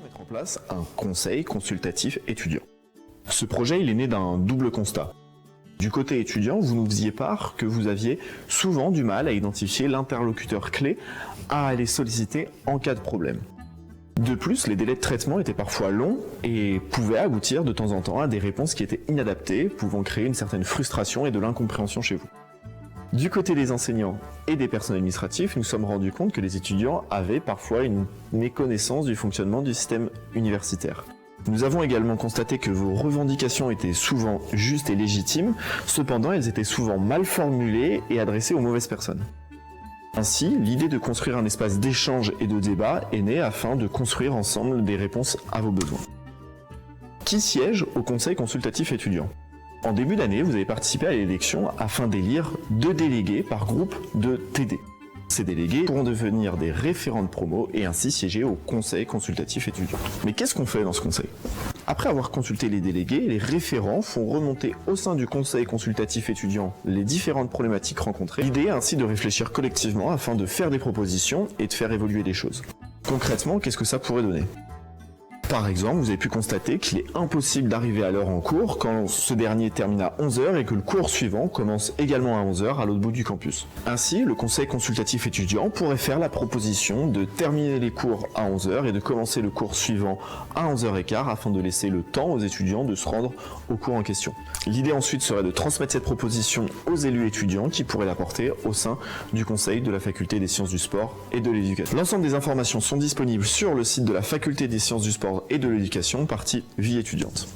Mettre en place un conseil consultatif étudiant. Ce projet, il est né d'un double constat. Du côté étudiant, vous nous faisiez part que vous aviez souvent du mal à identifier l'interlocuteur clé à aller solliciter en cas de problème. De plus, les délais de traitement étaient parfois longs et pouvaient aboutir de temps en temps à des réponses qui étaient inadaptées, pouvant créer une certaine frustration et de l'incompréhension chez vous. Du côté des enseignants et des personnes administratives, nous nous sommes rendus compte que les étudiants avaient parfois une méconnaissance du fonctionnement du système universitaire. Nous avons également constaté que vos revendications étaient souvent justes et légitimes, cependant elles étaient souvent mal formulées et adressées aux mauvaises personnes. Ainsi, l'idée de construire un espace d'échange et de débat est née afin de construire ensemble des réponses à vos besoins. Qui siège au Conseil consultatif étudiant ? En début d'année, vous avez participé à l'élection afin d'élire 2 délégués par groupe de TD. Ces délégués pourront devenir des référents de promo et ainsi siéger au Conseil consultatif étudiant. Mais qu'est-ce qu'on fait dans ce conseil ? Après avoir consulté les délégués, les référents font remonter au sein du Conseil consultatif étudiant les différentes problématiques rencontrées. L'idée est ainsi de réfléchir collectivement afin de faire des propositions et de faire évoluer les choses. Concrètement, qu'est-ce que ça pourrait donner ? Par exemple, vous avez pu constater qu'il est impossible d'arriver à l'heure en cours quand ce dernier termine à 11h et que le cours suivant commence également à 11h à l'autre bout du campus. Ainsi, le conseil consultatif étudiant pourrait faire la proposition de terminer les cours à 11h et de commencer le cours suivant à 11h15 afin de laisser le temps aux étudiants de se rendre au cours en question. L'idée ensuite serait de transmettre cette proposition aux élus étudiants qui pourraient la porter au sein du conseil de la faculté des sciences du sport et de l'éducation. L'ensemble des informations sont disponibles sur le site de la faculté des sciences du sport et de l'éducation, partie vie étudiante.